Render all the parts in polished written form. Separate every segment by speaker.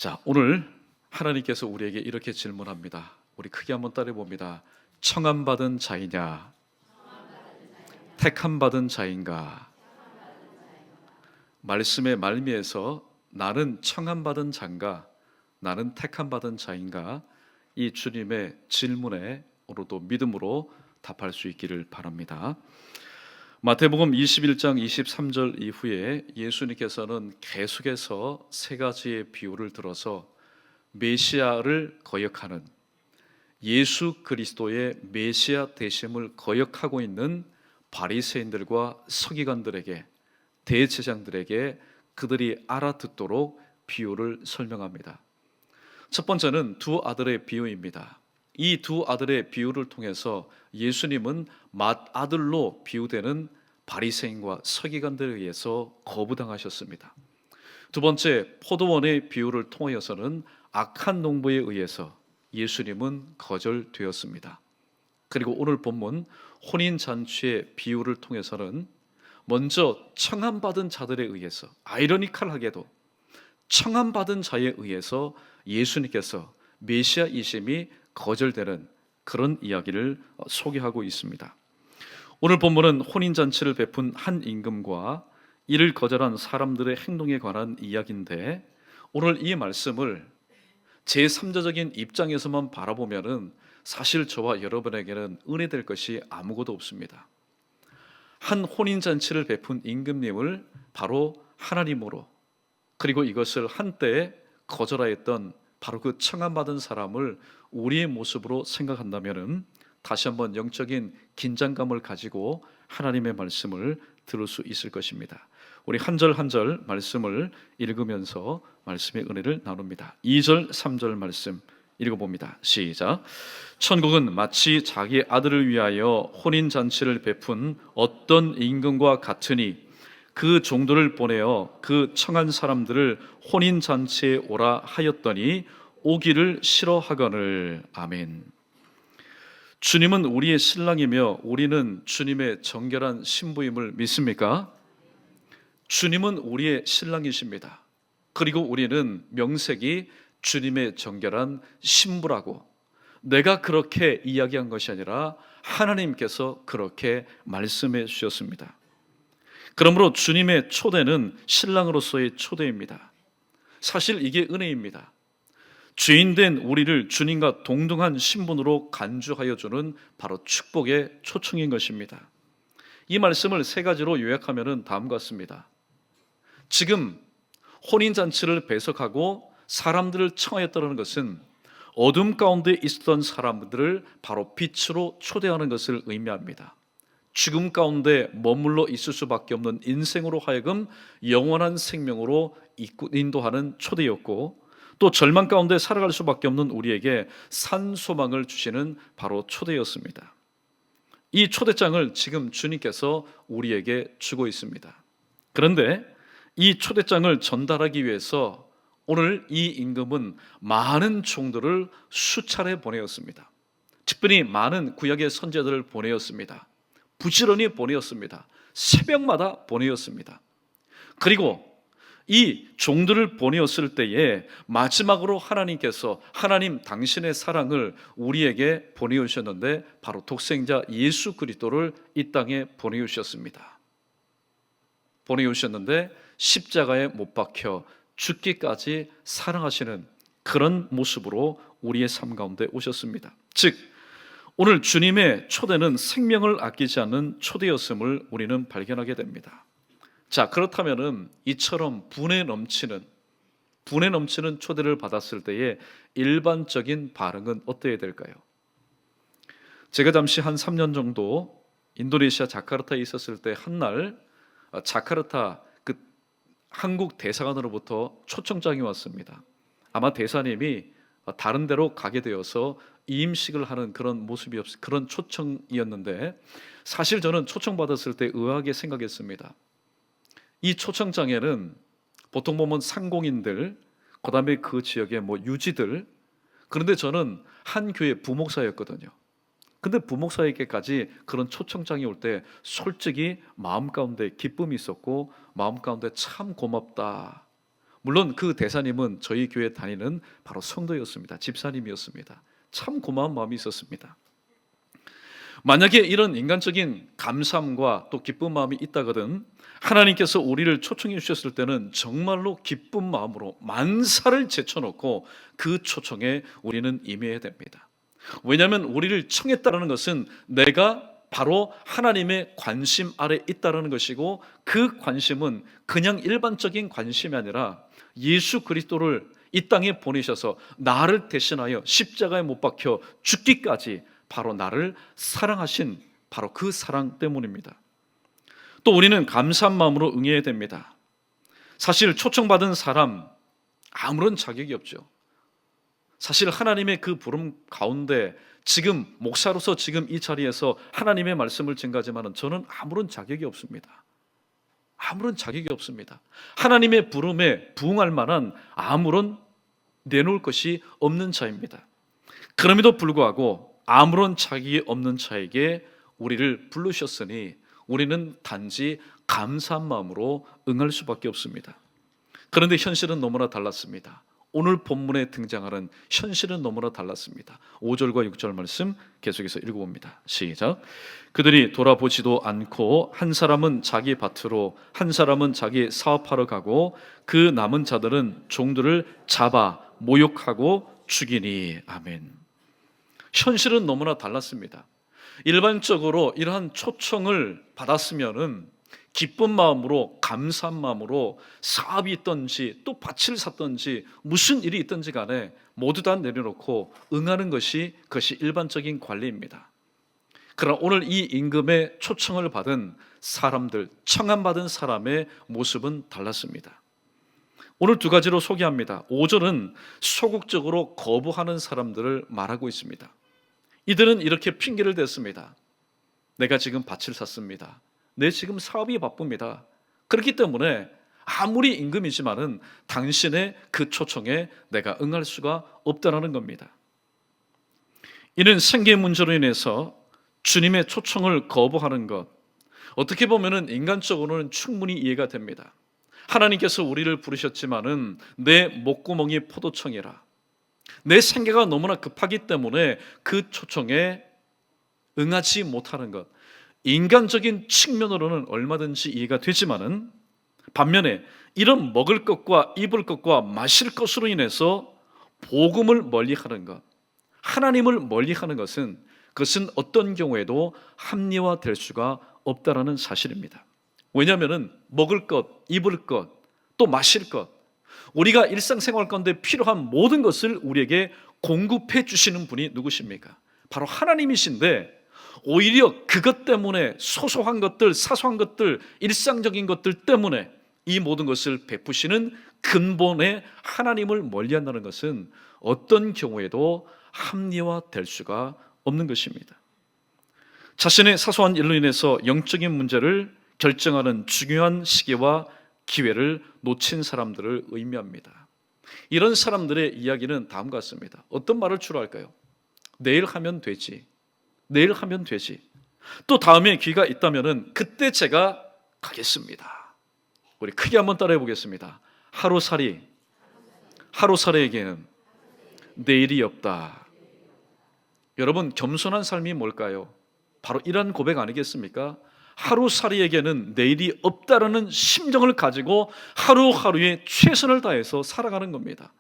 Speaker 1: 자, 오늘 하나님께서 우리에게 이렇게 질문합니다. 우리 크게 한번 따라해 봅니다. 청함받은 자이냐, 택함받은 자인가? 말씀의 말미에서 나는 청함받은 자인가, 나는 택함받은 자인가? 이 주님의 질문에 오늘도 믿음으로 답할 수 있기를 바랍니다. 마태복음 21장 23절 이후에 예수님께서는 계속해서 세 가지의 비유를 들어서 메시아를 거역하는, 예수 그리스도의 메시아 되심을 거역하고 있는 바리새인들과 서기관들에게, 대제사장들에게 그들이 알아듣도록 비유를 설명합니다. 첫 번째는 두 아들의 비유입니다. 이 두 아들의 비유를 통해서 예수님은 맏아들로 비유되는 바리새인과 서기관들에 의해서 거부당하셨습니다. 두 번째, 포도원의 비유를 통하여서는 악한 농부에 의해서 예수님은 거절되었습니다. 그리고 오늘 본문 혼인잔치의 비유를 통해서는 먼저 청함받은 자들에 의해서, 아이러니컬하게도 청함받은 자에 의해서 예수님께서 메시아이심이 거절되는 그런 이야기를 소개하고 있습니다. 오늘 본문은 혼인잔치를 베푼 한 임금과 이를 거절한 사람들의 행동에 관한 이야기인데, 오늘 이 말씀을 제3자적인 입장에서만 바라보면은 사실 저와 여러분에게는 은혜될 것이 아무것도 없습니다. 한 혼인잔치를 베푼 임금님을 바로 하나님으로, 그리고 이것을 한때 거절하였던 바로 그 청함받은 사람을 우리의 모습으로 생각한다면은 다시 한번 영적인 긴장감을 가지고 하나님의 말씀을 들을 수 있을 것입니다. 우리 한 절 한 절 말씀을 읽으면서 말씀의 은혜를 나눕니다. 2절 3절 말씀 읽어봅니다. 시작. 천국은 마치 자기 아들을 위하여 혼인잔치를 베푼 어떤 임금과 같으니 그 종들을 보내어 그 청한 사람들을 혼인잔치에 오라 하였더니 오기를 싫어하거늘. 아멘. 주님은 우리의 신랑이며 우리는 주님의 정결한 신부임을 믿습니까? 주님은 우리의 신랑이십니다. 그리고 우리는 명색이 주님의 정결한 신부라고, 내가 그렇게 이야기한 것이 아니라 하나님께서 그렇게 말씀해 주셨습니다. 그러므로 주님의 초대는 신랑으로서의 초대입니다. 사실 이게 은혜입니다. 죄인된 우리를 주님과 동등한 신분으로 간주하여 주는 바로 축복의 초청인 것입니다. 이 말씀을 세 가지로 요약하면 다음과 같습니다. 지금 혼인잔치를 배석하고 사람들을 청하였다는 것은 어둠 가운데 있었던 사람들을 바로 빛으로 초대하는 것을 의미합니다. 죽음 가운데 머물러 있을 수밖에 없는 인생으로 하여금 영원한 생명으로 인도하는 초대였고, 또 절망 가운데 살아갈 수밖에 없는 우리에게 산 소망을 주시는 바로 초대였습니다. 이 초대장을 지금 주님께서 우리에게 주고 있습니다. 그런데 이 초대장을 전달하기 위해서 오늘 이 임금은 많은 종들을 수차례 보내었습니다. 특별히 많은 구약의 선지자들을 보내었습니다. 부지런히 보내었습니다. 새벽마다 보내었습니다. 그리고 이 종들을 보내었을 때에 마지막으로 하나님께서 하나님 당신의 사랑을 우리에게 보내주셨는데 바로 독생자 예수 그리스도를 이 땅에 보내주셨습니다. 보내주셨는데 십자가에 못 박혀 죽기까지 사랑하시는 그런 모습으로 우리의 삶 가운데 오셨습니다. 즉 오늘 주님의 초대는 생명을 아끼지 않는 초대였음을 우리는 발견하게 됩니다. 자, 그렇다면은 이처럼 분에 넘치는 초대를 받았을 때의 일반적인 반응은 어떠해야 될까요? 제가 잠시 한 3년 정도 인도네시아 자카르타에 있었을 때 한날 자카르타 그 한국 대사관으로부터 초청장이 왔습니다. 아마 대사님이 다른 데로 가게 되어서 이임식을 하는 그런 그런 초청이었는데, 사실 저는 초청받았을 때 의아하게 생각했습니다. 이 초청장에는 보통 보면 상공인들, 그 다음에 그 지역의 유지들, 그런데 저는 한 교회 부목사였거든요. 근데 부목사에게까지 그런 초청장이 올 때 솔직히 마음 가운데 기쁨이 있었고, 마음 가운데 참 고맙다, 물론 그 대사님은 저희 교회 다니는 바로 성도였습니다. 집사님이었습니다. 참 고마운 마음이 있었습니다. 만약에 이런 인간적인 감사함과 또 기쁜 마음이 있다거든 하나님께서 우리를 초청해 주셨을 때는 정말로 기쁜 마음으로 만사를 제쳐놓고 그 초청에 우리는 임해야 됩니다. 왜냐하면 우리를 청했다는 것은 내가 바로 하나님의 관심 아래 있다는 것이고, 그 관심은 그냥 일반적인 관심이 아니라 예수 그리스도를 이 땅에 보내셔서 나를 대신하여 십자가에 못 박혀 죽기까지 바로 나를 사랑하신 바로 그 사랑 때문입니다. 또 우리는 감사한 마음으로 응해야 됩니다. 사실 초청받은 사람 아무런 자격이 없죠. 사실 하나님의 그 부름 가운데 지금 목사로서 지금 이 자리에서 하나님의 말씀을 전가하지만 저는 아무런 자격이 없습니다. 아무런 자격이 없습니다. 하나님의 부름에 부응할 만한 아무런 내놓을 것이 없는 자입니다. 그럼에도 불구하고 아무런 자격이 없는 자에게 우리를 부르셨으니 우리는 단지 감사한 마음으로 응할 수밖에 없습니다. 그런데 현실은 너무나 달랐습니다. 오늘 본문에 등장하는 현실은 너무나 달랐습니다. 5절과 6절 말씀 계속해서 읽어봅니다. 시작. 그들이 돌아보지도 않고 한 사람은 자기 밭으로 한 사람은 자기 사업하러 가고 그 남은 자들은 종들을 잡아 모욕하고 죽이니. 아멘. 현실은 너무나 달랐습니다. 일반적으로 이러한 초청을 받았으면은 기쁜 마음으로 감사한 마음으로 사업이 있든지 또 밭을 샀든지 무슨 일이 있든지 간에 모두 다 내려놓고 응하는 것이 그것이 일반적인 관리입니다. 그러나 오늘 이 임금의 초청을 받은 사람들, 청함받은 사람의 모습은 달랐습니다. 오늘 두 가지로 소개합니다. 5절은 소극적으로 거부하는 사람들을 말하고 있습니다. 이들은 이렇게 핑계를 댔습니다. 내가 지금 밭을 샀습니다. 내 지금 사업이 바쁩니다. 그렇기 때문에 아무리 임금이지만은 당신의 그 초청에 내가 응할 수가 없다라는 겁니다. 이는 생계 문제로 인해서 주님의 초청을 거부하는 것, 어떻게 보면은 인간적으로는 충분히 이해가 됩니다. 하나님께서 우리를 부르셨지만은 내 목구멍이 포도청이라, 내 생계가 너무나 급하기 때문에 그 초청에 응하지 못하는 것, 인간적인 측면으로는 얼마든지 이해가 되지만은 반면에 이런 먹을 것과 입을 것과 마실 것으로 인해서 복음을 멀리하는 것, 하나님을 멀리하는 것은 그것은 어떤 경우에도 합리화될 수가 없다라는 사실입니다. 왜냐하면은 먹을 것, 입을 것, 또 마실 것, 우리가 일상생활 가운데 필요한 모든 것을 우리에게 공급해 주시는 분이 누구십니까? 바로 하나님이신데 오히려 그것 때문에 소소한 것들, 사소한 것들, 일상적인 것들 때문에 이 모든 것을 베푸시는 근본의 하나님을 멀리한다는 것은 어떤 경우에도 합리화될 수가 없는 것입니다. 자신의 사소한 일로 인해서 영적인 문제를 결정하는 중요한 시기와 기회를 놓친 사람들을 의미합니다. 이런 사람들의 이야기는 다음과 같습니다. 어떤 말을 주로 할까요? 내일 하면 되지. 내일 하면 되지. 또 다음에 기회가 있다면은 그때 제가 가겠습니다. 우리 크게 한번 따라해 보겠습니다. 하루살이에게는 내일이 없다. 여러분, 겸손한 삶이 뭘까요? 바로 이런 고백 아니겠습니까? 하루살이에게는 내일이 없다라는 심정을 가지고 하루하루에 최선을 다해서 살아가는 겁니다.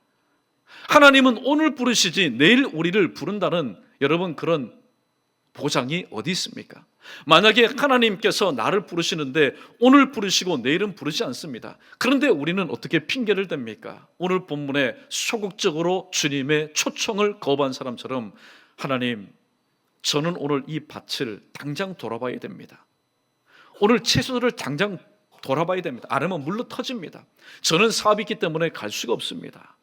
Speaker 1: 하나님은 오늘 부르시지 내일 우리를 부른다는 여러분 그런 보장이 어디 있습니까? 만약에 하나님께서 나를 부르시는데 오늘 부르시고 내일은 부르지 않습니다. 그런데 우리는 어떻게 핑계를 댑니까? 오늘 본문에 소극적으로 주님의 초청을 거부한 사람처럼 하나님, 저는 오늘 이 밭을 당장 돌아봐야 됩니다. 오늘 채소를 당장 돌아봐야 됩니다. 안 하면 물로 터집니다. 저는 사업이 있기 때문에 갈 수가 없습니다.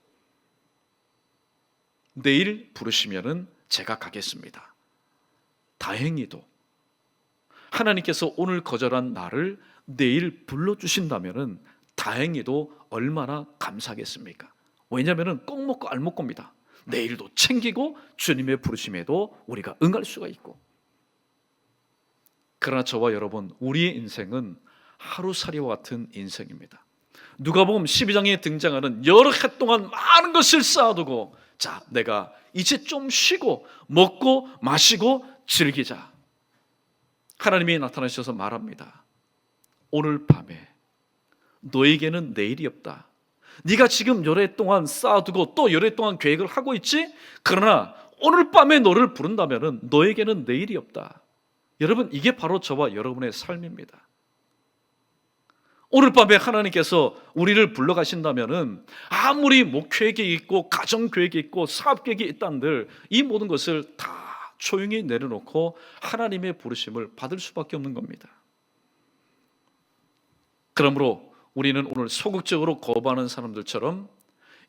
Speaker 1: 내일 부르시면은 제가 가겠습니다. 다행히도 하나님께서 오늘 거절한 나를 내일 불러주신다면은 다행히도 얼마나 감사하겠습니까? 왜냐하면 꼭 먹고 알 먹고입니다. 내일도 챙기고 주님의 부르심에도 우리가 응할 수가 있고. 그러나 저와 여러분, 우리의 인생은 하루살이와 같은 인생입니다. 누가복음 12장에 등장하는 여러 해 동안 많은 것을 쌓아두고, 자, 내가 이제 좀 쉬고 먹고 마시고 즐기자. 하나님이 나타나셔서 말합니다. 오늘 밤에 너에게는 내일이 없다. 네가 지금 열흘 동안 쌓아두고 또 열흘 동안 계획을 하고 있지? 그러나 오늘 밤에 너를 부른다면 너에게는 내일이 없다. 여러분, 이게 바로 저와 여러분의 삶입니다. 오늘 밤에 하나님께서 우리를 불러가신다면 아무리 목회계획이 있고 가정계획이 있고 사업계획이 있단들 이 모든 것을 다 조용히 내려놓고 하나님의 부르심을 받을 수밖에 없는 겁니다. 그러므로 우리는 오늘 소극적으로 거부하는 사람들처럼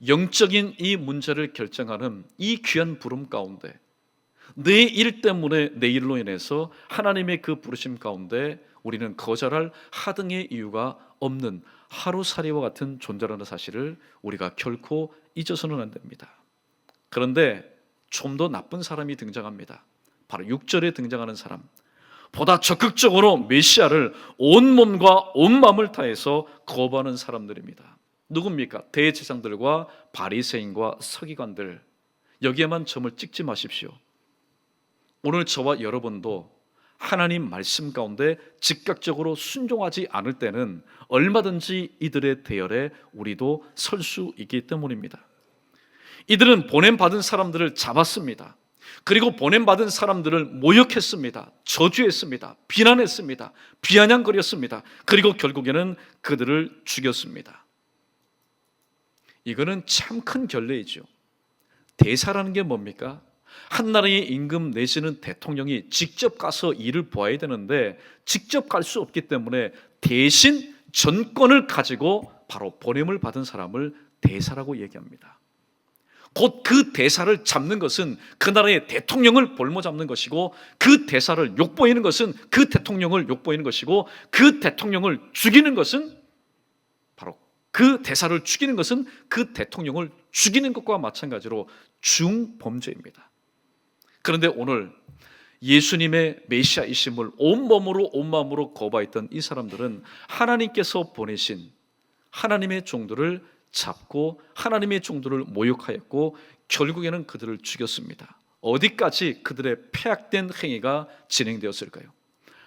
Speaker 1: 영적인 이 문제를 결정하는 이 귀한 부름 가운데, 내 일 때문에 내 일로 인해서 하나님의 그 부르심 가운데 우리는 거절할 하등의 이유가 없는 하루살이와 같은 존재라는 사실을 우리가 결코 잊어서는 안 됩니다. 그런데 좀 더 나쁜 사람이 등장합니다. 바로 6절에 등장하는 사람, 보다 적극적으로 메시아를 온 몸과 온 마음을 다해서 거부하는 사람들입니다. 누굽니까? 대제사장들과 바리새인과 서기관들. 여기에만 점을 찍지 마십시오. 오늘 저와 여러분도 하나님 말씀 가운데 즉각적으로 순종하지 않을 때는 얼마든지 이들의 대열에 우리도 설 수 있기 때문입니다. 이들은 보냄받은 사람들을 잡았습니다. 그리고 보냄받은 사람들을 모욕했습니다. 저주했습니다. 비난했습니다. 비아냥거렸습니다. 그리고 결국에는 그들을 죽였습니다. 이거는 참 큰 결례이죠. 대사라는 게 뭡니까? 한 나라의 임금 내지는 대통령이 직접 가서 일을 보아야 되는데 직접 갈 수 없기 때문에 대신 전권을 가지고 바로 보냄을 받은 사람을 대사라고 얘기합니다. 곧 그 대사를 잡는 것은 그 나라의 대통령을 볼모 잡는 것이고, 그 대사를 욕보이는 것은 그 대통령을 욕보이는 것이고, 그 대통령을 죽이는 것은 바로 그 대사를 죽이는 것은 그 대통령을 죽이는 것과 마찬가지로 중범죄입니다. 그런데 오늘 예수님의 메시아이심을 온몸으로 온 마음으로 거부했던 이 사람들은 하나님께서 보내신 하나님의 종들을 잡고 하나님의 종들을 모욕하였고 결국에는 그들을 죽였습니다. 어디까지 그들의 폐악된 행위가 진행되었을까요?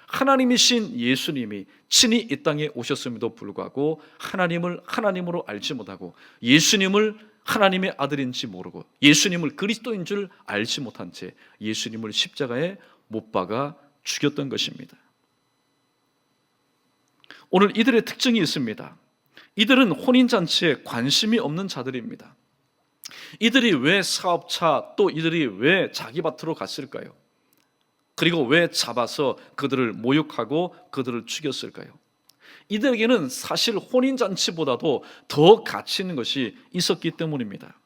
Speaker 1: 하나님이신 예수님이 친히 이 땅에 오셨음에도 불구하고 하나님을 하나님으로 알지 못하고 예수님을 하나님의 아들인지 모르고 예수님을 그리스도인 줄 알지 못한 채 예수님을 십자가에 못 박아 죽였던 것입니다. 오늘 이들의 특징이 있습니다. 이들은 혼인잔치에 관심이 없는 자들입니다. 이들이 왜 사업차, 또 이들이 왜 자기 밭으로 갔을까요? 그리고 왜 잡아서 그들을 모욕하고 그들을 죽였을까요? 이들에게는 사실 혼인잔치보다도 더 가치 있는 것이 있었기 때문입니다.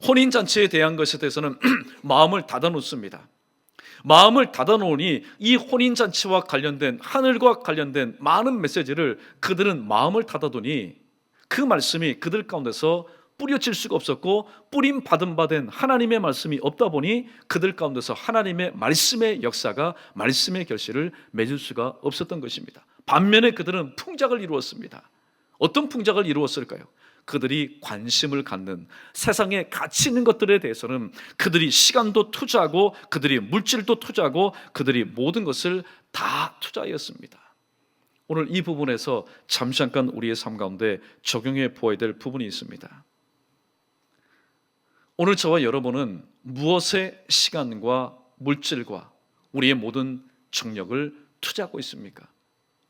Speaker 1: 혼인잔치에 대한 것에 대해서는 마음을 닫아놓습니다. 마음을 닫아놓으니 이 혼인잔치와 관련된, 하늘과 관련된 많은 메시지를 그들은 마음을 닫아두니 그 말씀이 그들 가운데서 뿌려질 수가 없었고, 뿌림 받은 바 된 하나님의 말씀이 없다 보니 그들 가운데서 하나님의 말씀의 역사가, 말씀의 결실을 맺을 수가 없었던 것입니다. 반면에 그들은 풍작을 이루었습니다. 어떤 풍작을 이루었을까요? 그들이 관심을 갖는 세상에 가치 있는 것들에 대해서는 그들이 시간도 투자하고 그들이 물질도 투자하고 그들이 모든 것을 다 투자하였습니다. 오늘 이 부분에서 잠깐 우리의 삶 가운데 적용해 보아야 될 부분이 있습니다. 오늘 저와 여러분은 무엇에 시간과 물질과 우리의 모든 정력을 투자하고 있습니까?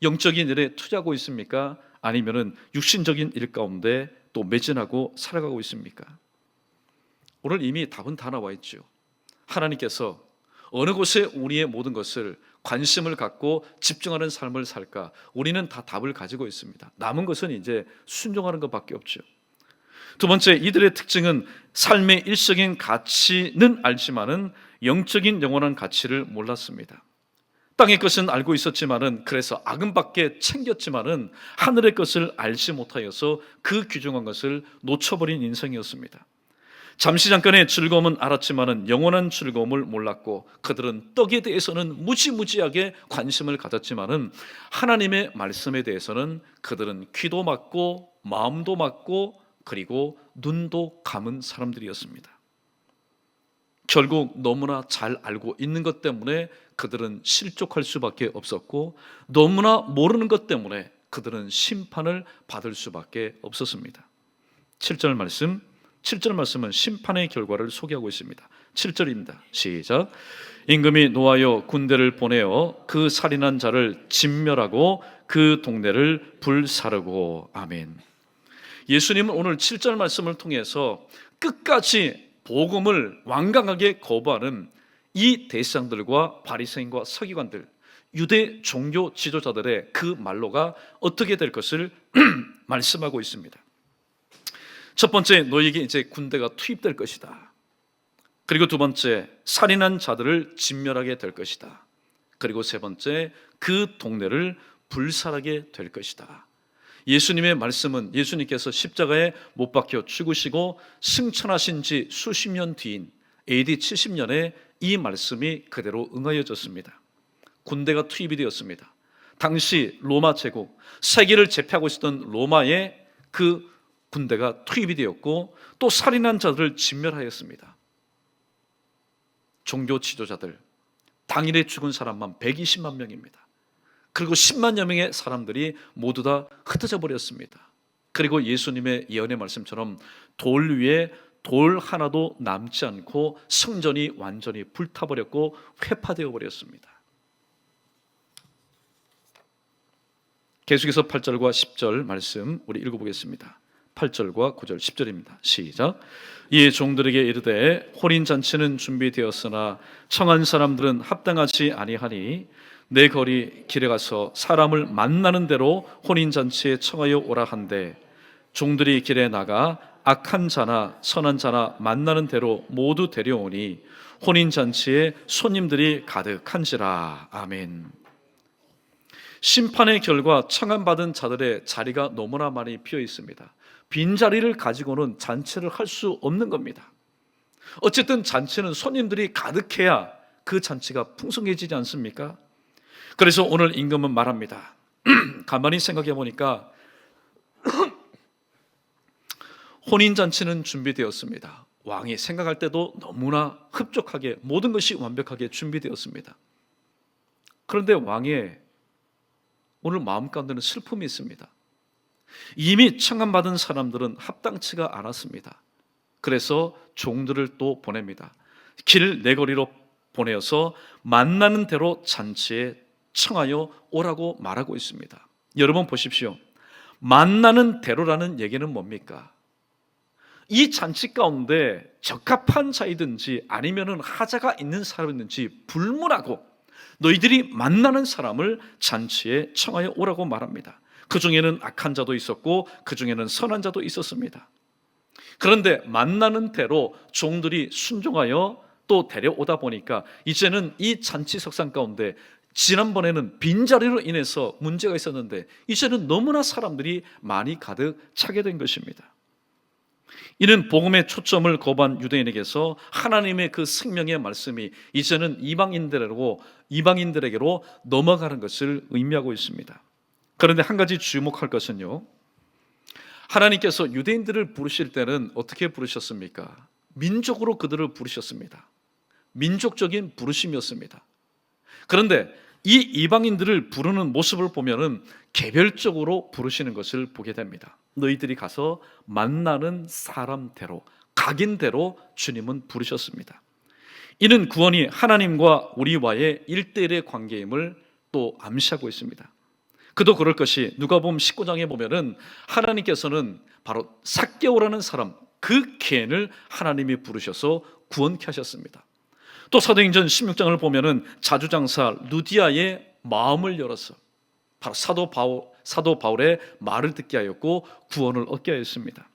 Speaker 1: 영적인 일에 투자하고 있습니까? 아니면은 육신적인 일 가운데 또 매진하고 살아가고 있습니까? 오늘 이미 답은 다 나와 있죠. 하나님께서 어느 곳에 우리의 모든 것을 관심을 갖고 집중하는 삶을 살까? 우리는 다 답을 가지고 있습니다. 남은 것은 이제 순종하는 것밖에 없죠. 두 번째, 이들의 특징은 삶의 일적인 가치는 알지만은 영적인 영원한 가치를 몰랐습니다. 땅의 것은 알고 있었지만은, 그래서 악은밖에 챙겼지만은 하늘의 것을 알지 못하여서 그 귀중한 것을 놓쳐버린 인생이었습니다. 잠시 잠깐의 즐거움은 알았지만은 영원한 즐거움을 몰랐고, 그들은 떡에 대해서는 무지무지하게 관심을 가졌지만은 하나님의 말씀에 대해서는 그들은 귀도 막고 마음도 맞고 그리고 눈도 감은 사람들이었습니다. 결국 너무나 잘 알고 있는 것 때문에 그들은 실족할 수밖에 없었고, 너무나 모르는 것 때문에 그들은 심판을 받을 수밖에 없었습니다. 7절 말씀은 심판의 결과를 소개하고 있습니다. 7절입니다. 시작. 임금이 노하여 군대를 보내어 그 살인한 자를 진멸하고 그 동네를 불사르고. 아멘. 예수님은 오늘 7절 말씀을 통해서 끝까지 복음을 완강하게 거부하는 이 대제사장들과 바리새인과 서기관들, 유대 종교 지도자들의 그 말로가 어떻게 될 것을 말씀하고 있습니다. 첫 번째, 너에게 이제 군대가 투입될 것이다. 그리고 두 번째, 살인한 자들을 진멸하게 될 것이다. 그리고 세 번째, 그 동네를 불살하게 될 것이다. 예수님의 말씀은 예수님께서 십자가에 못 박혀 죽으시고 승천하신 지 수십 년 뒤인 AD 70년에 이 말씀이 그대로 응하여졌습니다. 군대가 투입이 되었습니다. 당시 로마 제국, 세계를 제패하고 있었던 로마의 그 군대가 투입이 되었고, 또 살인한 자들을 진멸하였습니다. 종교 지도자들, 당일에 죽은 사람만 120만 명입니다. 그리고 10만여 명의 사람들이 모두 다 흩어져 버렸습니다. 그리고 예수님의 예언의 말씀처럼 돌 위에 돌 하나도 남지 않고 성전이 완전히 불타버렸고 회파되어 버렸습니다. 계속해서 8절과 10절 말씀 우리 읽어보겠습니다. 8절과 9절 10절입니다. 시작. 이에 종들에게 이르되 혼인잔치는 준비되었으나 청한 사람들은 합당하지 아니하니 내 거리 길에 가서 사람을 만나는 대로 혼인잔치에 청하여 오라 한대, 종들이 길에 나가 악한 자나 선한 자나 만나는 대로 모두 데려오니 혼인잔치에 손님들이 가득한지라. 아멘. 심판의 결과 청함받은 자들의 자리가 너무나 많이 비어 있습니다. 빈자리를 가지고는 잔치를 할 수 없는 겁니다. 어쨌든 잔치는 손님들이 가득해야 그 잔치가 풍성해지지 않습니까? 그래서 오늘 임금은 말합니다. 가만히 생각해 보니까 혼인잔치는 준비되었습니다. 왕이 생각할 때도 너무나 흡족하게 모든 것이 완벽하게 준비되었습니다. 그런데 왕의 오늘 마음 가운데는 슬픔이 있습니다. 이미 청함받은 사람들은 합당치가 않았습니다. 그래서 종들을 또 보냅니다. 길 내거리로 보내어서 만나는 대로 잔치에 청하여 오라고 말하고 있습니다. 여러분 보십시오. 만나는 대로라는 얘기는 뭡니까? 이 잔치 가운데 적합한 자이든지 아니면은 하자가 있는 사람이든지 불문하고 너희들이 만나는 사람을 잔치에 청하여 오라고 말합니다. 그 중에는 악한 자도 있었고 그 중에는 선한 자도 있었습니다. 그런데 만나는 대로 종들이 순종하여 또 데려오다 보니까 이제는 이 잔치 석상 가운데 지난번에는 빈자리로 인해서 문제가 있었는데 이제는 너무나 사람들이 많이 가득 차게 된 것입니다. 이는 복음의 초점을 거부한 유대인에게서 하나님의 그 생명의 말씀이 이제는 이방인들에게로 넘어가는 것을 의미하고 있습니다. 그런데 한 가지 주목할 것은요, 하나님께서 유대인들을 부르실 때는 어떻게 부르셨습니까? 민족으로 그들을 부르셨습니다. 민족적인 부르심이었습니다. 그런데 이 이방인들을 부르는 모습을 보면은 개별적으로 부르시는 것을 보게 됩니다. 너희들이 가서 만나는 사람대로, 각인대로 주님은 부르셨습니다. 이는 구원이 하나님과 우리와의 1대1의 관계임을 또 암시하고 있습니다. 그도 그럴 것이 누가복음 19장에 보면은 하나님께서는 바로 삭개오라는 사람, 그 개인을 하나님이 부르셔서 구원케 하셨습니다. 또 사도행전 16장을 보면은 자주장사 루디아의 마음을 열어서 바로 사도 바울의 말을 듣게 하였고 구원을 얻게 하였습니다.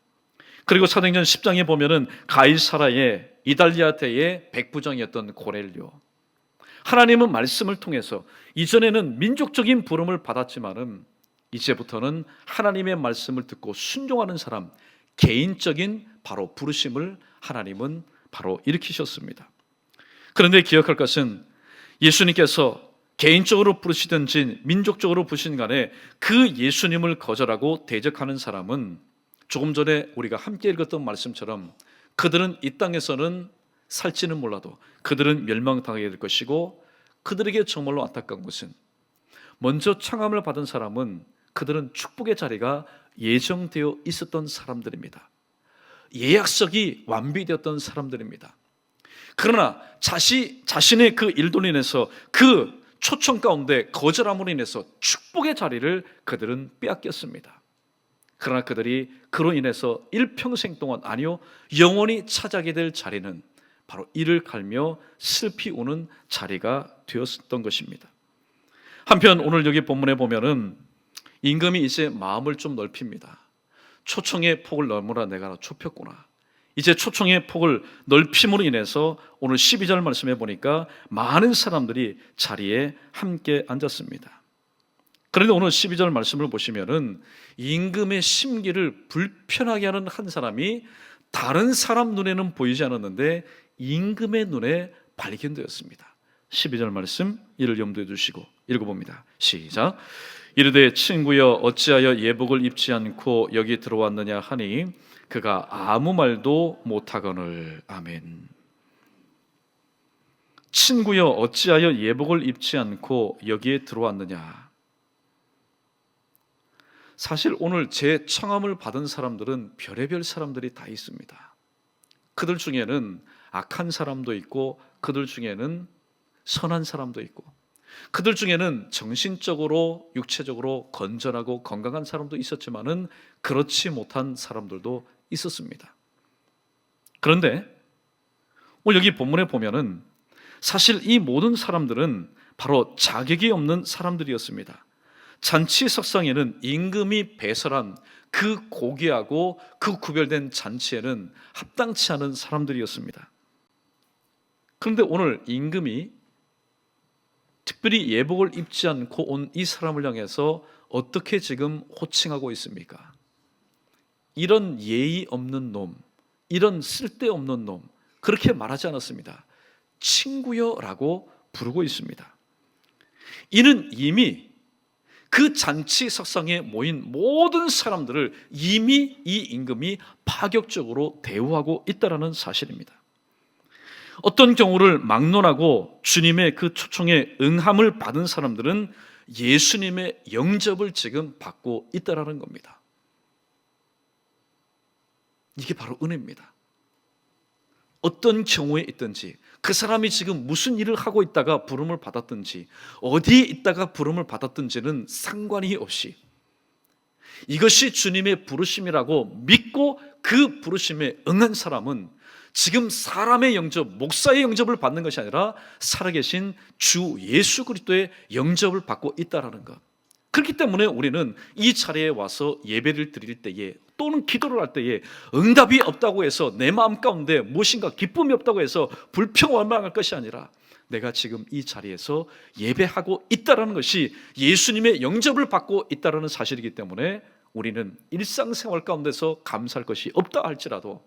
Speaker 1: 그리고 사도행전 10장에 보면은 가이사라의 이달리아 때의 백부장이었던 고넬료, 하나님은 말씀을 통해서 이전에는 민족적인 부름을 받았지만은 이제부터는 하나님의 말씀을 듣고 순종하는 사람, 개인적인 바로 부르심을 하나님은 바로 일으키셨습니다. 그런데 기억할 것은 예수님께서 개인적으로 부르시든지 민족적으로 부르시든 간에 그 예수님을 거절하고 대적하는 사람은 조금 전에 우리가 함께 읽었던 말씀처럼 그들은 이 땅에서는 살지는 몰라도 그들은 멸망당하게 될 것이고, 그들에게 정말로 안타까운 것은 먼저 청함을 받은 사람은 그들은 축복의 자리가 예정되어 있었던 사람들입니다. 예약석이 완비되었던 사람들입니다. 그러나 자신의 그 일도로 인해서, 그 초청 가운데 거절함으로 인해서 축복의 자리를 그들은 빼앗겼습니다. 그러나 그들이 그로 인해서 일평생 동안, 아니요, 영원히 차지하게 될 자리는 바로 이를 갈며 슬피 우는 자리가 되었던 것입니다. 한편 오늘 여기 본문에 보면은 임금이 이제 마음을 좀 넓힙니다. 초청의 폭을 넘으라 내가 좁혔구나. 이제 초청의 폭을 넓힘으로 인해서 오늘 12절 말씀해 보니까 많은 사람들이 자리에 함께 앉았습니다. 그런데 오늘 12절 말씀을 보시면은 임금의 심기를 불편하게 하는 한 사람이 다른 사람 눈에는 보이지 않았는데 임금의 눈에 발견되었습니다. 12절 말씀 이를 염두에 두시고 읽어봅니다. 시작. 이르되 친구여 어찌하여 예복을 입지 않고 여기 들어왔느냐 하니 그가 아무 말도 못하거늘. 아멘. 친구여 어찌하여 예복을 입지 않고 여기에 들어왔느냐. 사실 오늘 제 청함을 받은 사람들은 별의별 사람들이 다 있습니다. 그들 중에는 악한 사람도 있고, 그들 중에는 선한 사람도 있고, 그들 중에는 정신적으로 육체적으로 건전하고 건강한 사람도 있었지만은 그렇지 못한 사람들도 있었습니다. 그런데 오늘 여기 본문에 보면은 사실 이 모든 사람들은 바로 자격이 없는 사람들이었습니다. 잔치 석상에는 임금이 배설한 그 고귀하고 그 구별된 잔치에는 합당치 않은 사람들이었습니다. 그런데 오늘 임금이 특별히 예복을 입지 않고 온 이 사람을 향해서 어떻게 지금 호칭하고 있습니까? 이런 예의 없는 놈, 이런 쓸데없는 놈, 그렇게 말하지 않았습니다. 친구여라고 부르고 있습니다. 이는 이미 그 잔치 석상에 모인 모든 사람들을 이미 이 임금이 파격적으로 대우하고 있다는 사실입니다. 어떤 경우를 막론하고 주님의 그 초청에 응함을 받은 사람들은 예수님의 영접을 지금 받고 있다는 겁니다. 이게 바로 은혜입니다. 어떤 경우에 있든지, 그 사람이 지금 무슨 일을 하고 있다가 부름을 받았든지, 어디에 있다가 부름을 받았든지는 상관이 없이 이것이 주님의 부르심이라고 믿고 그 부르심에 응한 사람은 지금 사람의 영접, 목사의 영접을 받는 것이 아니라 살아계신 주 예수 그리스도의 영접을 받고 있다는 것. 그렇기 때문에 우리는 이 자리에 와서 예배를 드릴 때에 또는 기도를 할 때에 응답이 없다고 해서 내 마음 가운데 무엇인가 기쁨이 없다고 해서 불평원망할 것이 아니라 내가 지금 이 자리에서 예배하고 있다는 것이 예수님의 영접을 받고 있다는 사실이기 때문에 우리는 일상생활 가운데서 감사할 것이 없다 할지라도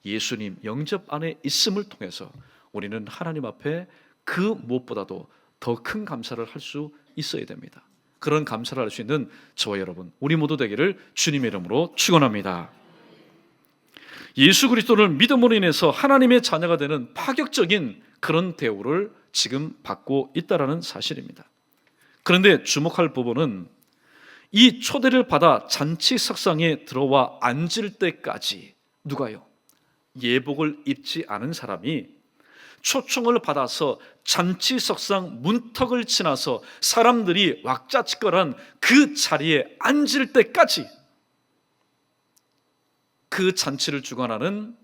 Speaker 1: 예수님 영접 안에 있음을 통해서 우리는 하나님 앞에 그 무엇보다도 더 큰 감사를 할 수 있어야 됩니다. 그런 감사를 할 수 있는 저와 여러분, 우리 모두 되기를 주님의 이름으로 축원합니다. 예수 그리스도를 믿음으로 인해서 하나님의 자녀가 되는 파격적인 그런 대우를 지금 받고 있다는 사실입니다. 그런데 주목할 부분은 이 초대를 받아 잔치 석상에 들어와 앉을 때까지 누가요? 예복을 입지 않은 사람이 초청을 받아서 잔치 석상 문턱을 지나서 사람들이 왁자지껄한 그 자리에 앉을 때까지 그 잔치를 주관하는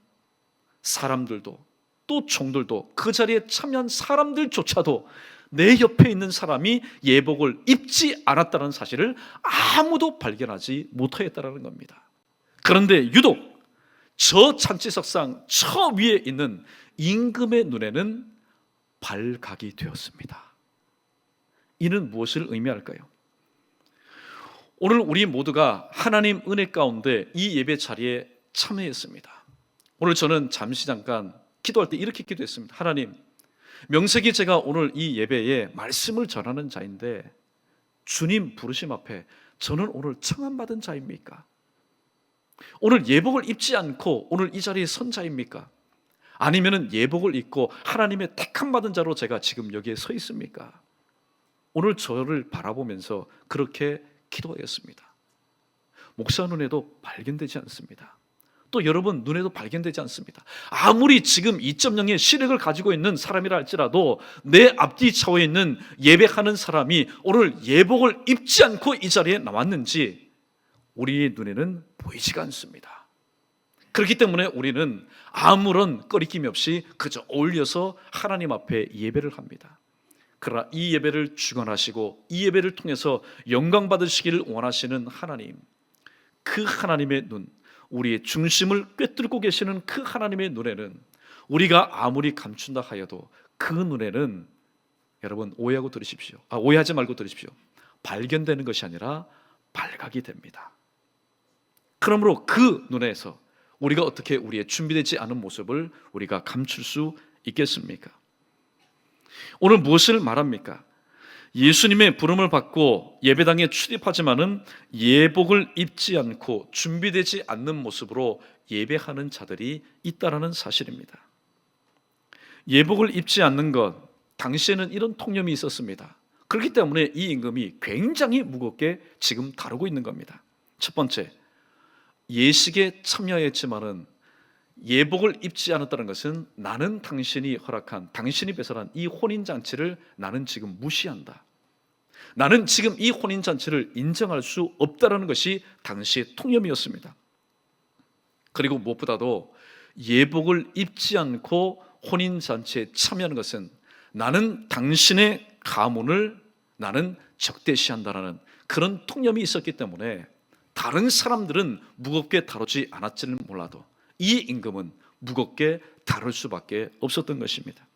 Speaker 1: 사람들도 또 종들도 그 자리에 참여한 사람들조차도 내 옆에 있는 사람이 예복을 입지 않았다는 사실을 아무도 발견하지 못하였다는 겁니다. 그런데 유독 저 잔치석상 저 위에 있는 임금의 눈에는 발각이 되었습니다. 이는 무엇을 의미할까요? 오늘 우리 모두가 하나님 은혜 가운데 이 예배 자리에 참여했습니다. 오늘 저는 잠시 잠깐 기도할 때 이렇게 기도했습니다. 하나님, 명색이 제가 오늘 이 예배에 말씀을 전하는 자인데 주님 부르심 앞에 저는 오늘 청함받은 자입니까? 오늘 예복을 입지 않고 오늘 이 자리에 선 자입니까? 아니면 예복을 입고 하나님의 택함 받은 자로 제가 지금 여기에 서 있습니까? 오늘 저를 바라보면서 그렇게 기도하였습니다. 목사 눈에도 발견되지 않습니다. 또 여러분 눈에도 발견되지 않습니다. 아무리 지금 2.0의 시력을 가지고 있는 사람이라 할지라도 내 앞뒤 차오에 있는 예배하는 사람이 오늘 예복을 입지 않고 이 자리에 나왔는지 우리의 눈에는 보이지가 않습니다. 그렇기 때문에 우리는 아무런 꺼리낌이 없이 그저 어울려서 하나님 앞에 예배를 합니다. 그러나 이 예배를 주관하시고 이 예배를 통해서 영광 받으시기를 원하시는 하나님, 그 하나님의 눈, 우리의 중심을 꿰뚫고 계시는 그 하나님의 눈에는 우리가 아무리 감춘다 하여도 그 눈에는 여러분 오해하지 말고 들으십시오. 발견되는 것이 아니라 발각이 됩니다. 그러므로 그 눈에서 우리가 어떻게 우리의 준비되지 않은 모습을 우리가 감출 수 있겠습니까? 오늘 무엇을 말합니까? 예수님의 부름을 받고 예배당에 출입하지만은 예복을 입지 않고 준비되지 않는 모습으로 예배하는 자들이 있다라는 사실입니다. 예복을 입지 않는 것, 당시에는 이런 통념이 있었습니다. 그렇기 때문에 이 임금이 굉장히 무겁게 지금 다루고 있는 겁니다. 첫 번째, 예식에 참여했지만은 예복을 입지 않았다는 것은 나는 당신이 허락한, 당신이 배설한 이 혼인잔치를 나는 지금 무시한다. 나는 지금 이 혼인잔치를 인정할 수 없다는 것이 당시의 통념이었습니다. 그리고 무엇보다도 예복을 입지 않고 혼인잔치에 참여하는 것은 나는 당신의 가문을 나는 적대시한다라는 그런 통념이 있었기 때문에 다른 사람들은 무겁게 다루지 않았지는 몰라도 이 임금은 무겁게 다룰 수밖에 없었던 것입니다.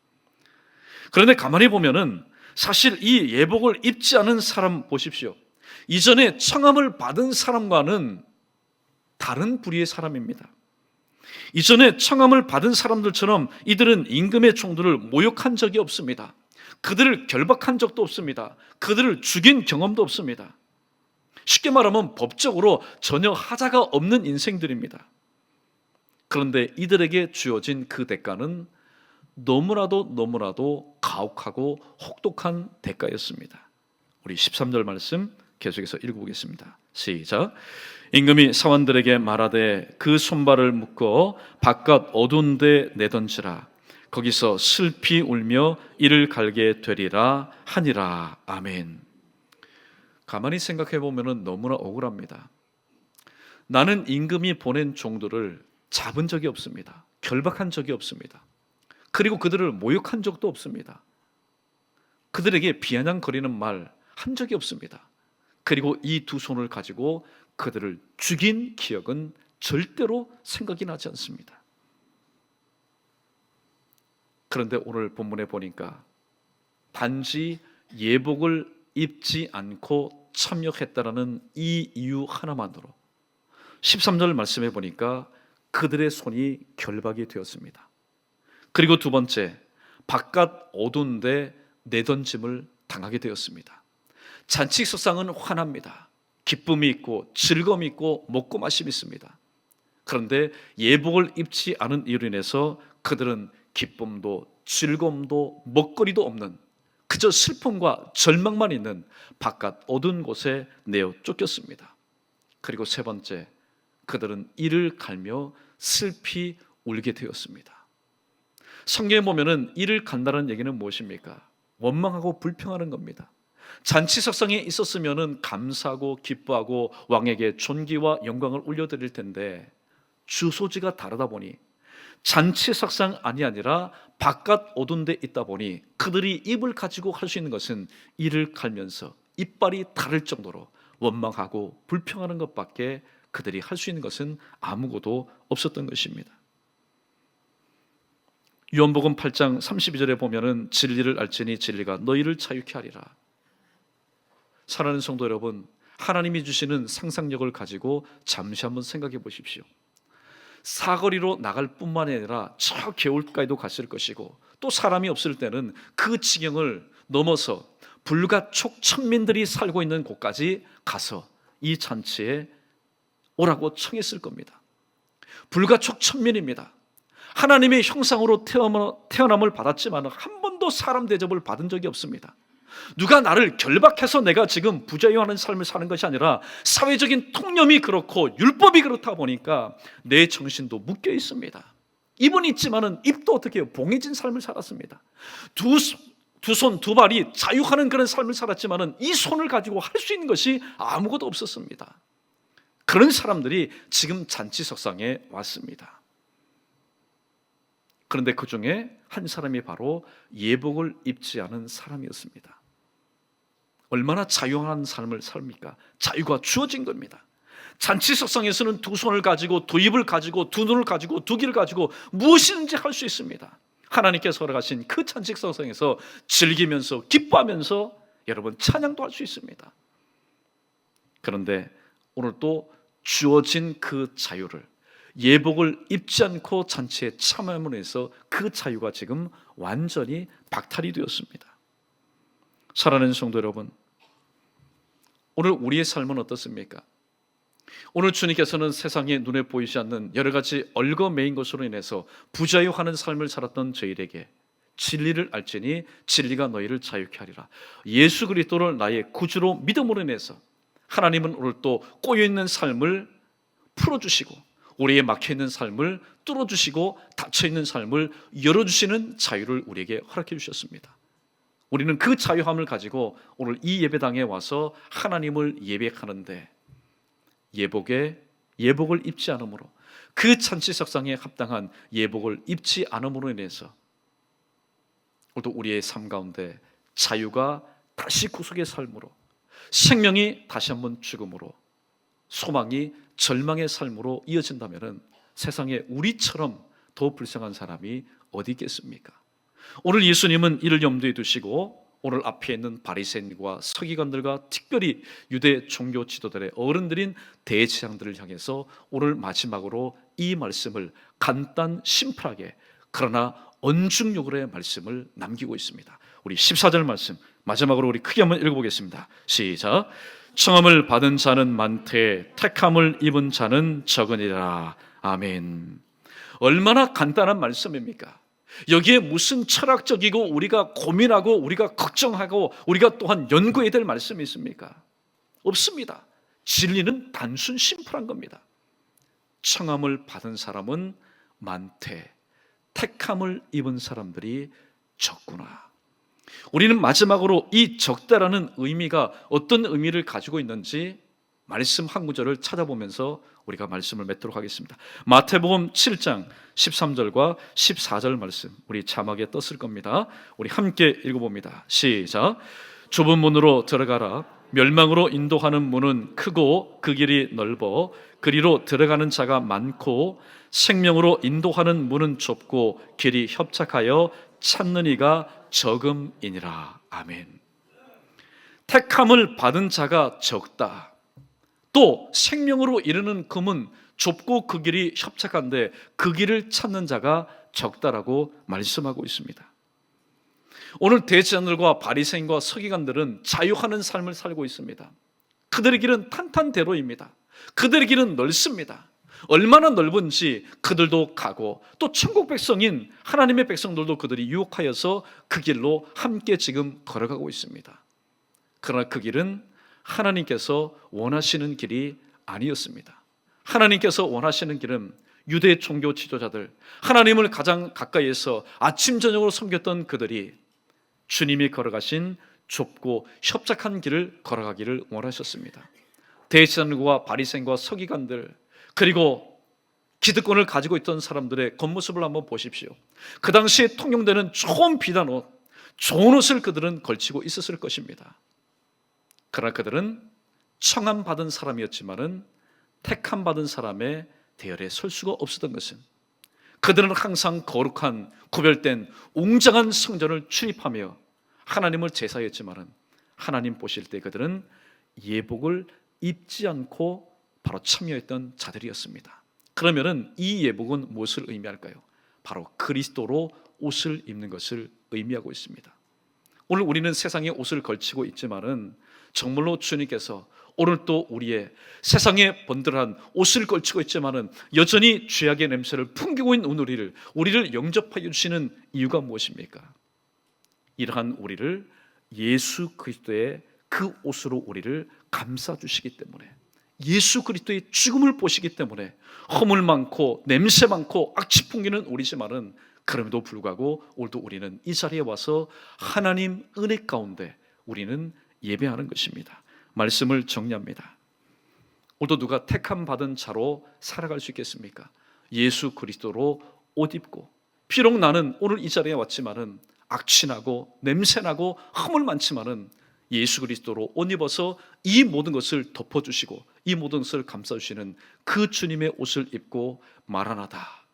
Speaker 1: 그런데 가만히 보면은 사실 이 예복을 입지 않은 사람 보십시오. 이전에 청함을 받은 사람과는 다른 부류의 사람입니다. 이전에 청함을 받은 사람들처럼 이들은 임금의 총들을 모욕한 적이 없습니다. 그들을 결박한 적도 없습니다. 그들을 죽인 경험도 없습니다. 쉽게 말하면 법적으로 전혀 하자가 없는 인생들입니다. 그런데 이들에게 주어진 그 대가는 너무나도 가혹하고 혹독한 대가였습니다. 우리 13절 말씀 계속해서 읽어보겠습니다. 시작. 임금이 사원들에게 말하되 그 손발을 묶어 바깥 어두운 데 내던지라. 거기서 슬피 울며 이를 갈게 되리라 하니라. 아멘. 가만히 생각해 보면 너무나 억울합니다. 나는 임금이 보낸 종들을 잡은 적이 없습니다. 결박한 적이 없습니다. 그리고 그들을 모욕한 적도 없습니다. 그들에게 비아냥거리는 말 한 적이 없습니다. 그리고 이 두 손을 가지고 그들을 죽인 기억은 절대로 생각이 나지 않습니다. 그런데 오늘 본문에 보니까 단지 예복을 입지 않고 참여했다라는 이 이유 하나만으로 13절 말씀해 보니까 그들의 손이 결박이 되었습니다. 그리고 두 번째, 바깥 어두운 데 내던짐을 당하게 되었습니다. 잔치석상은 환합니다. 기쁨이 있고 즐거움이 있고 먹고 마심이 있습니다. 그런데 예복을 입지 않은 이로 인해서 그들은 기쁨도 즐거움도 먹거리도 없는 그저 슬픔과 절망만 있는 바깥 어두운 곳에 내어 쫓겼습니다. 그리고 세 번째, 그들은 이를 갈며 슬피 울게 되었습니다. 성경에 보면은 이를 간다는 얘기는 무엇입니까? 원망하고 불평하는 겁니다. 잔치석상에 있었으면은 감사하고 기뻐하고 왕에게 존귀와 영광을 올려드릴 텐데 주소지가 다르다 보니 잔치석상 아니라 바깥 어두운 데 있다 보니 그들이 입을 가지고 할 수 있는 것은 이를 갈면서 이빨이 다를 정도로 원망하고 불평하는 것밖에 그들이 할 수 있는 것은 아무것도 없었던 것입니다. 요한복음 8장 32절에 보면은 진리를 알지니 진리가 너희를 자유케 하리라. 사랑하는 성도 여러분, 하나님이 주시는 상상력을 가지고 잠시 한번 생각해 보십시오. 사거리로 나갈 뿐만 아니라 저 개울가에도 갔을 것이고, 또 사람이 없을 때는 그 지경을 넘어서 불가촉 천민들이 살고 있는 곳까지 가서 이 잔치에 오라고 청했을 겁니다. 불가촉 천민입니다. 하나님의 형상으로 태어남을 받았지만 한 번도 사람 대접을 받은 적이 없습니다. 누가 나를 결박해서 내가 지금 부자유하는 삶을 사는 것이 아니라 사회적인 통념이 그렇고 율법이 그렇다 보니까 내 정신도 묶여 있습니다. 입은 있지만은 입도 어떻게 해요? 봉해진 삶을 살았습니다. 두 손, 두 발이 자유하는 그런 삶을 살았지만은 이 손을 가지고 할 수 있는 것이 아무것도 없었습니다. 그런 사람들이 지금 잔치석상에 왔습니다. 그런데 그 중에 한 사람이 바로 예복을 입지 않은 사람이었습니다. 얼마나 자유한 삶을 삽니까? 자유가 주어진 겁니다. 잔치석상에서는 두 손을 가지고, 두 입을 가지고, 두 눈을 가지고, 두 귀를 가지고 무엇이든지 할 수 있습니다. 하나님께서 허락하신 그 잔치석상에서 즐기면서 기뻐하면서 여러분 찬양도 할 수 있습니다. 그런데 오늘 또 주어진 그 자유를, 예복을 입지 않고 잔치에 참여함으로 해서 그 자유가 지금 완전히 박탈이 되었습니다. 사랑하는 성도 여러분, 오늘 우리의 삶은 어떻습니까? 오늘 주님께서는 세상에 눈에 보이지 않는 여러 가지 얽어매인 것으로 인해서 부자유하는 삶을 살았던 저희에게 진리를 알지니 진리가 너희를 자유케 하리라, 예수 그리스도를 나의 구주로 믿음으로 인해서 하나님은 오늘 또 꼬여있는 삶을 풀어주시고, 우리의 막혀있는 삶을 뚫어주시고, 닫혀있는 삶을 열어주시는 자유를 우리에게 허락해 주셨습니다. 우리는 그 자유함을 가지고 오늘 이 예배당에 와서 하나님을 예배하는데, 예복을 입지 않으므로, 그 잔치석상에 합당한 예복을 입지 않음으로 인해서 오늘도 우리의 삶 가운데 자유가 다시 구속의 삶으로, 생명이 다시 한번 죽음으로, 소망이 절망의 삶으로 이어진다면 세상에 우리처럼 더 불쌍한 사람이 어디 있겠습니까? 오늘 예수님은 이를 염두에 두시고 오늘 앞에 있는 바리새인과 서기관들과 특별히 유대 종교 지도들의 어른들인 대제사장들을 향해서 오늘 마지막으로 이 말씀을 간단 심플하게 그러나 언중욕으로의 말씀을 남기고 있습니다. 우리 14절 말씀 마지막으로 우리 크게 한번 읽어보겠습니다. 시작. 청함을 받은 자는 많되 택함을 입은 자는 적으니라. 아멘. 얼마나 간단한 말씀입니까? 여기에 무슨 철학적이고 우리가 고민하고 우리가 걱정하고 우리가 또한 연구해야 될 말씀이 있습니까? 없습니다. 진리는 단순 심플한 겁니다. 청함을 받은 사람은 많되 택함을 입은 사람들이 적구나. 우리는 마지막으로 이 적다라는 의미가 어떤 의미를 가지고 있는지 말씀 한 구절을 찾아보면서 우리가 말씀을 맺도록 하겠습니다. 마태복음 7장 13절과 14절 말씀 우리 자막에 떴을 겁니다. 우리 함께 읽어봅니다. 시작. 좁은 문으로 들어가라. 멸망으로 인도하는 문은 크고 그 길이 넓어 그리로 들어가는 자가 많고 생명으로 인도하는 문은 좁고 길이 협착하여 찾는 이가 적음이니라. 아멘. 택함을 받은 자가 적다. 또 생명으로 이르는 금은 좁고 그 길이 협착한데 그 길을 찾는 자가 적다라고 말씀하고 있습니다. 오늘 대제사장들과 바리새인과 서기관들은 자유하는 삶을 살고 있습니다. 그들의 길은 탄탄대로입니다. 그들의 길은 넓습니다. 얼마나 넓은지 그들도 가고 또 천국 백성인 하나님의 백성들도 그들이 유혹하여서 그 길로 함께 지금 걸어가고 있습니다. 그러나 그 길은 하나님께서 원하시는 길이 아니었습니다. 하나님께서 원하시는 길은 유대 종교 지도자들, 하나님을 가장 가까이에서 아침 저녁으로 섬겼던 그들이 주님이 걸어가신 좁고 협착한 길을 걸어가기를 원하셨습니다. 대제사장과 바리새인과 서기관들 그리고 기득권을 가지고 있던 사람들의 겉모습을 한번 보십시오. 그 당시에 통용되는 좋은 비단 옷, 좋은 옷을 그들은 걸치고 있었을 것입니다. 그러나 그들은 청함받은 사람이었지만은 택함받은 사람의 대열에 설 수가 없었던 것은 그들은 항상 거룩한 구별된 웅장한 성전을 출입하며 하나님을 제사했지만은 하나님 보실 때 그들은 예복을 입지 않고 바로 참여했던 자들이었습니다. 그러면은 이 예복은 무엇을 의미할까요? 바로 그리스도로 옷을 입는 것을 의미하고 있습니다. 오늘 우리는 세상에 옷을 걸치고 있지만은 정말로 주님께서 오늘 또 우리의 세상에 번들한 옷을 걸치고 있지만은 여전히 죄악의 냄새를 풍기고 있는 우리를 영접하여 주시는 이유가 무엇입니까? 이러한 우리를 예수 그리스도의 그 옷으로 우리를 감싸 주시기 때문에, 예수 그리스도의 죽음을 보시기 때문에 허물 많고 냄새 많고 악취 풍기는 우리지만은 그럼에도 불구하고 오늘도 우리는 이 자리에 와서 하나님 은혜 가운데 우리는 예배하는 것입니다. 말씀을 정리합니다. 오늘도 누가 택함 받은 자로 살아갈 수 있겠습니까? 예수 그리스도로 옷 입고, 비록 나는 오늘 이 자리에 왔지만은 악취나고 냄새나고 허물 많지만은 예수 그리스도로 옷 입어서 이 모든 것을 덮어주시고 이 모든 것을 감싸주시는 그 주님의 옷을 입고 마라나다,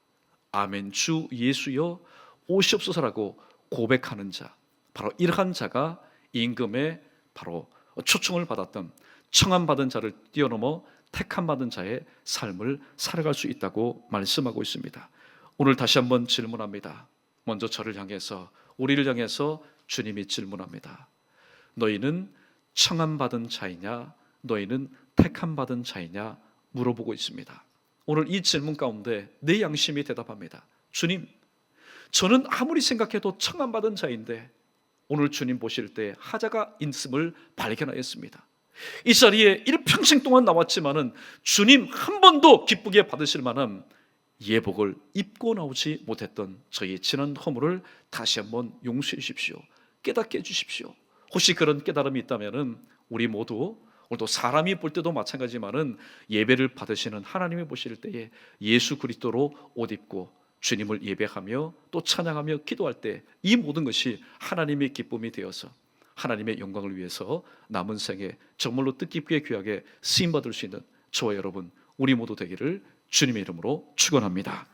Speaker 1: 아멘, 주 예수여 오시옵소서라고 고백하는 자, 바로 이러한 자가 임금의 바로 초청을 받았던 청함받은 자를 뛰어넘어 택함받은 자의 삶을 살아갈 수 있다고 말씀하고 있습니다. 오늘 다시 한번 질문합니다. 먼저 저를 향해서, 우리를 향해서 주님이 질문합니다. 너희는 청함받은 자이냐, 너희는 택함받은 자이냐 물어보고 있습니다. 오늘 이 질문 가운데 내 양심이 대답합니다. 주님, 저는 아무리 생각해도 청함받은 자인데 오늘 주님 보실 때 하자가 있음을 발견하였습니다. 이 자리에 일평생 동안 나왔지만은 주님 한 번도 기쁘게 받으실 만한 예복을 입고 나오지 못했던 저희 지난 허물을 다시 한번 용서해 주십시오. 깨닫게 해 주십시오. 혹시 그런 깨달음이 있다면은 우리 모두 오늘도 사람이 볼 때도 마찬가지지만은 예배를 받으시는 하나님이 보실 때에 예수 그리스도로 옷 입고 주님을 예배하며 또 찬양하며 기도할 때 이 모든 것이 하나님의 기쁨이 되어서 하나님의 영광을 위해서 남은 생에 정말로 뜻깊게 귀하게 쓰임받을 수 있는 저와 여러분 우리 모두 되기를 주님의 이름으로 축원합니다.